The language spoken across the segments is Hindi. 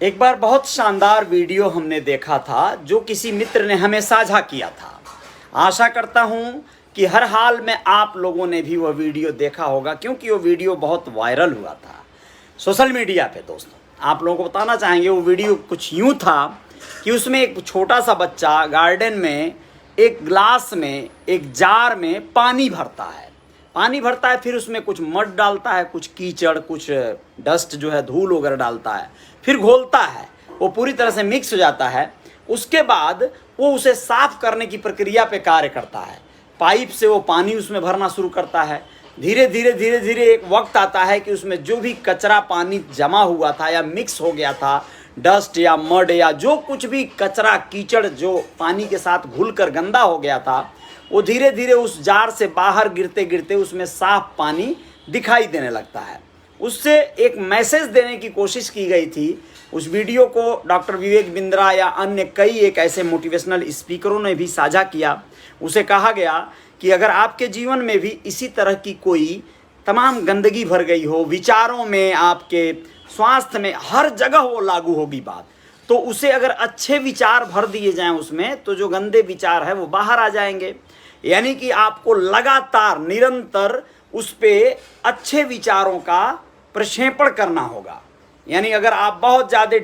एक बार बहुत शानदार वीडियो हमने देखा था जो किसी मित्र ने हमें साझा किया था। आशा करता हूं कि हर हाल में आप लोगों ने भी वह वीडियो देखा होगा, क्योंकि वो वीडियो बहुत वायरल हुआ था सोशल मीडिया पे। दोस्तों, आप लोगों को बताना चाहेंगे वो वीडियो कुछ यूं था कि उसमें एक छोटा सा बच्चा गार्डन में एक ग्लास में, एक जार में पानी भरता है। फिर उसमें कुछ मड डालता है, कुछ कीचड़, कुछ डस्ट जो है, धूल वगैरह डालता है, फिर घोलता है। वो पूरी तरह से मिक्स हो जाता है। उसके बाद वो उसे साफ करने की प्रक्रिया पे कार्य करता है। पाइप से वो पानी उसमें भरना शुरू करता है। धीरे धीरे एक वक्त आता है कि उसमें जो भी कचरा पानी जमा हुआ था या मिक्स हो गया था, डस्ट या मड या जो कुछ भी कचरा कीचड़ जो पानी के साथ घुलकर गंदा हो गया था, वो धीरे धीरे उस जार से बाहर गिरते गिरते उसमें साफ पानी दिखाई देने लगता है। उससे एक मैसेज देने की कोशिश की गई थी। उस वीडियो को डॉक्टर विवेक बिंद्रा या अन्य कई एक ऐसे मोटिवेशनल स्पीकरों ने भी साझा किया। उसे कहा गया कि अगर आपके जीवन में भी इसी तरह की कोई तमाम गंदगी भर गई हो, विचारों में, आपके स्वास्थ्य में, हर जगह वो लागू होगी बात, तो उसे अगर अच्छे विचार भर दिए जाएं उसमें, तो जो गंदे विचार है वो बाहर आ जाएंगे। यानी कि आपको लगातार निरंतर उस पे अच्छे विचारों का प्रक्षेपण करना होगा। यानी अगर आप बहुत ज़्यादा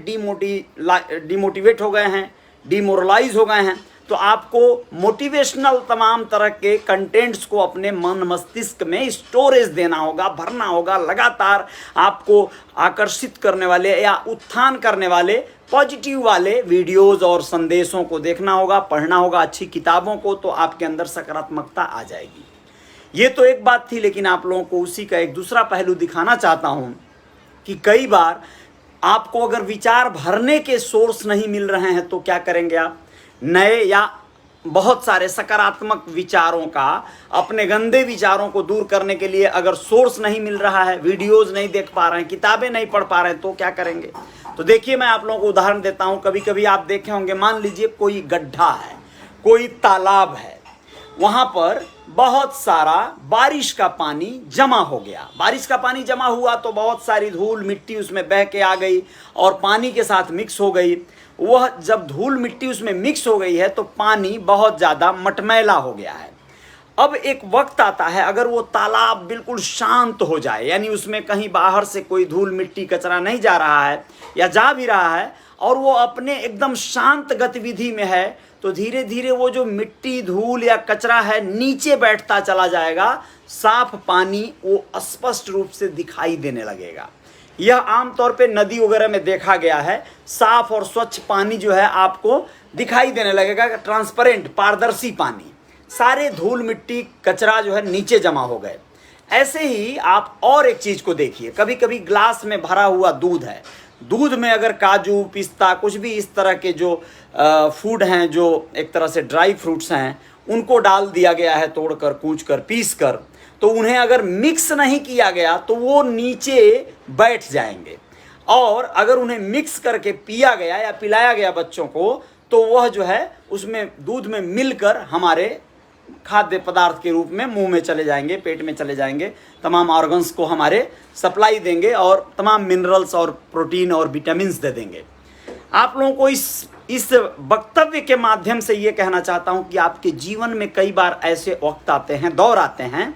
डिमोटिवेट हो गए हैं, डिमोरलाइज हो गए हैं, तो आपको मोटिवेशनल तमाम तरह के कंटेंट्स को अपने मन मस्तिष्क में स्टोरेज देना होगा, भरना होगा। लगातार आपको आकर्षित करने वाले या उत्थान करने वाले पॉजिटिव वाले वीडियोस और संदेशों को देखना होगा, पढ़ना होगा, अच्छी किताबों को, तो आपके अंदर सकारात्मकता आ जाएगी। ये तो एक बात थी, लेकिन आप लोगों को उसी का एक दूसरा पहलू दिखाना चाहता हूँ कि कई बार आपको अगर विचार भरने के सोर्स नहीं मिल रहे हैं तो क्या करेंगे आप? नए या बहुत सारे सकारात्मक विचारों का, अपने गंदे विचारों को दूर करने के लिए अगर सोर्स नहीं मिल रहा है, वीडियोस नहीं देख पा रहे हैं, किताबें नहीं पढ़ पा रहे हैं, तो क्या करेंगे? तो देखिए, मैं आप लोगों को उदाहरण देता हूं। कभी कभी आप देखे होंगे, मान लीजिए कोई गड्ढा है, कोई तालाब है, वहां पर बहुत सारा बारिश का पानी जमा हो गया। बारिश का पानी जमा हुआ तो बहुत सारी धूल मिट्टी उसमें बह के आ गई और पानी के साथ मिक्स हो गई। वह जब धूल मिट्टी उसमें मिक्स हो गई है तो पानी बहुत ज़्यादा मटमैला हो गया है। अब एक वक्त आता है, अगर वो तालाब बिल्कुल शांत हो जाए, यानी उसमें कहीं बाहर से कोई धूल मिट्टी कचरा नहीं जा रहा है या जा भी रहा है, और वो अपने एकदम शांत गतिविधि में है, तो धीरे धीरे वो जो मिट्टी, धूल या कचरा है नीचे बैठता चला जाएगा। साफ पानी वो स्पष्ट रूप से दिखाई देने लगेगा। यह आमतौर पे नदी वगैरह में देखा गया है। साफ और स्वच्छ पानी जो है आपको दिखाई देने लगेगा, ट्रांसपेरेंट, पारदर्शी पानी। सारे धूल मिट्टी कचरा जो है नीचे जमा हो गए। ऐसे ही आप और एक चीज को देखिए, कभी कभी ग्लास में भरा हुआ दूध है, दूध में अगर काजू, पिस्ता, कुछ भी इस तरह के जो फूड हैं, जो एक तरह से ड्राई फ्रूट्स हैं, उनको डाल दिया गया है, तोड़कर, कूचकर, पीसकर, तो उन्हें अगर मिक्स नहीं किया गया तो वो नीचे बैठ जाएंगे। और अगर उन्हें मिक्स करके पिया गया या पिलाया गया बच्चों को, तो वह जो है उसमें दूध में मिलकर हमारे खाद्य पदार्थ के रूप में मुंह में चले जाएंगे, पेट में चले जाएंगे, तमाम ऑर्गन्स को हमारे सप्लाई देंगे और तमाम मिनरल्स और प्रोटीन और विटामिन्स दे देंगे। आप लोगों को इस वक्तव्य के माध्यम से ये कहना चाहता हूँ कि आपके जीवन में कई बार ऐसे वक्त आते हैं, दौर आते हैं,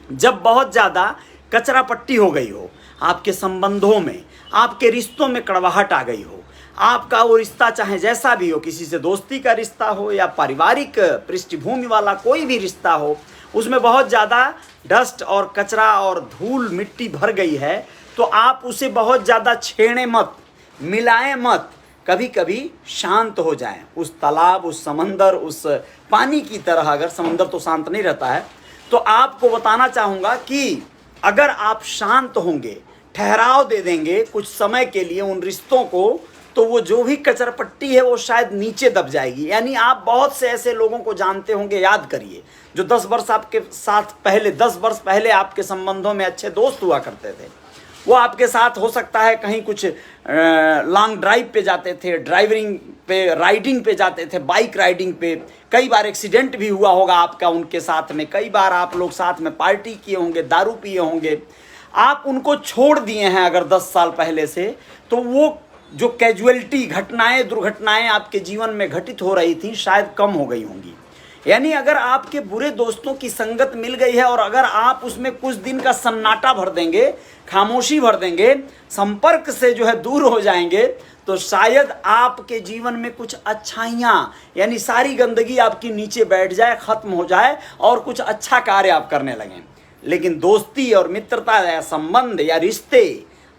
जब बहुत ज़्यादा कचरा पट्टी हो गई हो, आपके संबंधों में, आपके रिश्तों में कड़वाहट आ गई हो। आपका वो रिश्ता चाहे जैसा भी हो, किसी से दोस्ती का रिश्ता हो या पारिवारिक पृष्ठभूमि वाला कोई भी रिश्ता हो, उसमें बहुत ज़्यादा डस्ट और कचरा और धूल मिट्टी भर गई है, तो आप उसे बहुत ज़्यादा छेड़ें मत, मिलाएं मत। कभी कभी शांत हो जाएं। उस तालाब, उस समंदर, उस पानी की तरह, अगर समंदर तो शांत नहीं रहता है, तो आपको बताना चाहूँगा कि अगर आप शांत होंगे, ठहराव दे देंगे कुछ समय के लिए उन रिश्तों को, तो वो जो भी कचरा पट्टी है वो शायद नीचे दब जाएगी। यानी आप बहुत से ऐसे लोगों को जानते होंगे, याद करिए, जो 10 वर्ष आपके साथ पहले, 10 वर्ष पहले आपके संबंधों में अच्छे दोस्त हुआ करते थे। वो आपके साथ हो सकता है कहीं कुछ लॉन्ग ड्राइव पे जाते थे, ड्राइविंग पे, राइडिंग पे जाते थे, बाइक राइडिंग पे। कई बार एक्सीडेंट भी हुआ होगा आपका उनके साथ में। कई बार आप लोग साथ में पार्टी किए होंगे, दारू पिए होंगे। आप उनको छोड़ दिए हैं अगर 10 साल पहले से, तो वो जो कैजुअलिटी घटनाएं दुर्घटनाएं आपके जीवन में घटित हो रही थी शायद कम हो गई होंगी। यानी अगर आपके बुरे दोस्तों की संगत मिल गई है और अगर आप उसमें कुछ दिन का सन्नाटा भर देंगे, खामोशी भर देंगे, संपर्क से जो है दूर हो जाएंगे, तो शायद आपके जीवन में कुछ अच्छाइयाँ यानी सारी गंदगी आपकी नीचे बैठ जाए, खत्म हो जाए और कुछ अच्छा कार्य आप करने लगें। लेकिन दोस्ती और मित्रता या संबंध या रिश्ते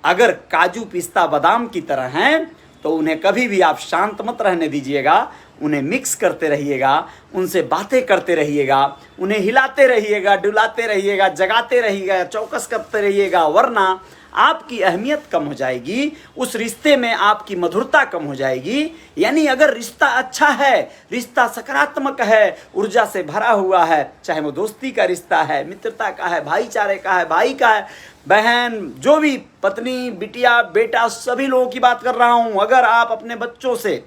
अगर काजू पिस्ता बादाम की तरह हैं तो उन्हें कभी भी आप शांत मत रहने दीजिएगा। उन्हें मिक्स करते रहिएगा, उनसे बातें करते रहिएगा, उन्हें हिलाते रहिएगा, डुलाते रहिएगा, जगाते रहिएगा, चौकस करते रहिएगा, वरना आपकी अहमियत कम हो जाएगी, उस रिश्ते में आपकी मधुरता कम हो जाएगी। यानी अगर रिश्ता अच्छा है, रिश्ता सकारात्मक है, ऊर्जा से भरा हुआ है, चाहे वो दोस्ती का रिश्ता है, मित्रता का है, भाईचारे का है, भाई का है, बहन, जो भी, पत्नी, बिटिया, बेटा, सभी लोगों की बात कर रहा हूं। अगर आप अपने बच्चों से,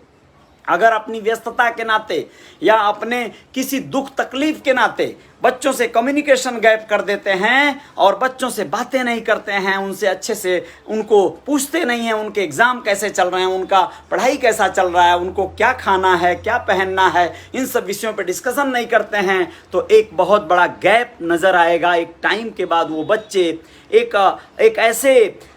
अगर अपनी व्यस्तता के नाते या अपने किसी दुख तकलीफ के नाते बच्चों से कम्युनिकेशन गैप कर देते हैं और बच्चों से बातें नहीं करते हैं, उनसे अच्छे से उनको पूछते नहीं हैं उनके एग्ज़ाम कैसे चल रहे हैं, उनका पढ़ाई कैसा चल रहा है, उनको क्या खाना है, क्या पहनना है, इन सब विषयों पर डिस्कशन नहीं करते हैं, तो एक बहुत बड़ा गैप नज़र आएगा। एक टाइम के बाद वो बच्चे एक ऐसे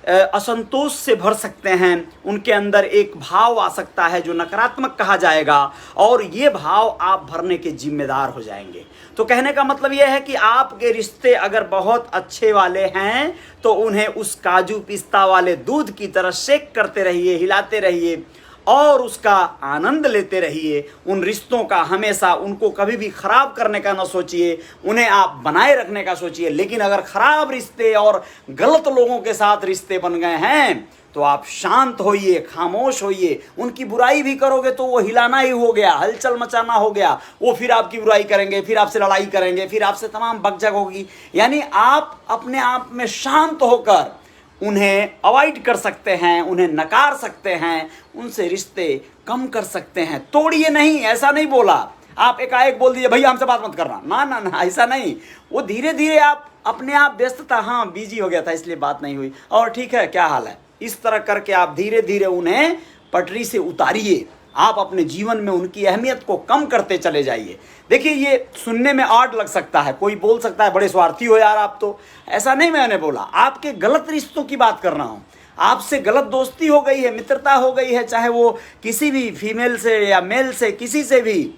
असंतोष से भर सकते हैं, उनके अंदर एक भाव आ सकता है जो नकारात्मक कहा जाएगा और ये भाव आप भरने के जिम्मेदार हो जाएंगे। तो कहने का मतलब यह है कि आपके रिश्ते अगर बहुत अच्छे वाले हैं तो उन्हें उस काजू पिस्ता वाले दूध की तरह शेक करते रहिए, हिलाते रहिए और उसका आनंद लेते रहिए। उन रिश्तों का हमेशा, उनको कभी भी खराब करने का ना सोचिए, उन्हें आप बनाए रखने का सोचिए। लेकिन अगर खराब रिश्ते और गलत लोगों के साथ रिश्ते बन गए हैं तो आप शांत होइए, खामोश होइए। उनकी बुराई भी करोगे तो वो हिलाना ही हो गया, हलचल मचाना हो गया। वो फिर आपकी बुराई करेंगे, फिर आपसे लड़ाई करेंगे, फिर आपसे तमाम बकझक होगी। यानी आप अपने आप में शांत होकर उन्हें अवॉइड कर सकते हैं, उन्हें नकार सकते हैं, उनसे रिश्ते कम कर सकते हैं। तोड़िए नहीं, ऐसा नहीं बोला आप एकाएक बोल दीजिए भैया हमसे बात मत करना, ना ना ना, ऐसा नहीं। वो धीरे धीरे आप अपने आप व्यस्तता, हाँ बिजी हो गया था इसलिए बात नहीं हुई, और ठीक है क्या हाल है, इस तरह करके आप धीरे धीरे उन्हें पटरी से उतारिए। आप अपने जीवन में उनकी अहमियत को कम करते चले जाइए। देखिए ये सुनने में ऑड लग सकता है, कोई बोल सकता है बड़े स्वार्थी हो यार आप, तो ऐसा नहीं मैंने बोला। आपके गलत रिश्तों की बात कर रहा हूँ। आपसे गलत दोस्ती हो गई है, मित्रता हो गई है, चाहे वो किसी भी फीमेल से या मेल से, किसी से भी,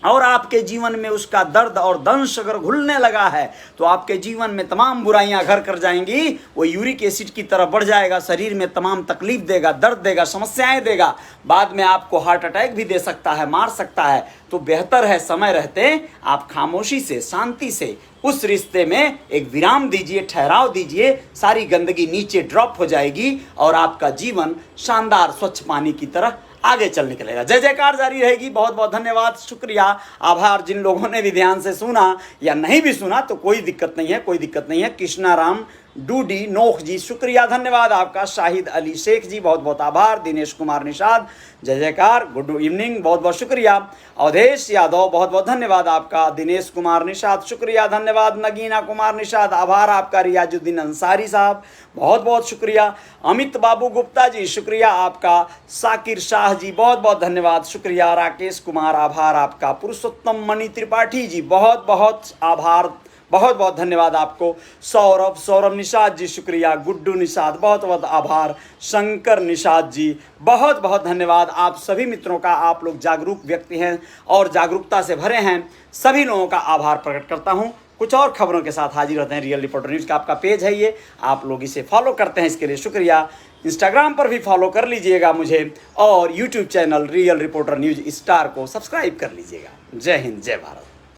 और आपके जीवन में उसका दर्द और दंश अगर घुलने लगा है तो आपके जीवन में तमाम बुराइयां घर कर जाएंगी। वो यूरिक एसिड की तरह बढ़ जाएगा, शरीर में तमाम तकलीफ देगा, दर्द देगा, समस्याएं देगा, बाद में आपको हार्ट अटैक भी दे सकता है, मार सकता है। तो बेहतर है समय रहते आप खामोशी से, शांति से उस रिश्ते में एक विराम दीजिए, ठहराव दीजिए। सारी गंदगी नीचे ड्रॉप हो जाएगी और आपका जीवन शानदार स्वच्छ पानी की तरह आगे चल निकलेगा। जय जयकार जारी रहेगी। बहुत बहुत धन्यवाद, शुक्रिया, आभार। जिन लोगों ने भी ध्यान से सुना या नहीं भी सुना तो कोई दिक्कत नहीं है, कोई दिक्कत नहीं है। कृष्णा राम डूडी नोख जी, शुक्रिया, धन्यवाद आपका। शाहिद अली शेख जी, बहुत बहुत आभार। दिनेश कुमार निषाद, जय जयकार, गुड इवनिंग, बहुत बहुत शुक्रिया। अवधेश यादव, बहुत बहुत धन्यवाद आपका। दिनेश कुमार निषाद, शुक्रिया, धन्यवाद। नगीना कुमार निषाद, आभार आपका। रियाजुद्दीन अंसारी साहब, बहुत बहुत शुक्रिया। अमित बाबू गुप्ता जी, शुक्रिया आपका। साकिर शाह जी, बहुत बहुत धन्यवाद, शुक्रिया। राकेश कुमार, आभार आपका। पुरुषोत्तम मणि त्रिपाठी जी, बहुत बहुत आभार, बहुत बहुत धन्यवाद आपको। सौरभ निषाद जी, शुक्रिया। गुड्डू निषाद, बहुत बहुत आभार। शंकर निषाद जी, बहुत बहुत धन्यवाद। आप सभी मित्रों का, आप लोग जागरूक व्यक्ति हैं और जागरूकता से भरे हैं, सभी लोगों का आभार प्रकट करता हूं। कुछ और खबरों के साथ हाजिर होते हैं। रियल रिपोर्टर न्यूज़ का आपका पेज है ये, आप लोग इसे फॉलो करते हैं, इसके लिए शुक्रिया। इंस्टाग्राम पर भी फॉलो कर लीजिएगा मुझे और YouTube channel real reporter news star को सब्सक्राइब कर लीजिएगा। जय हिंद, जय भारत।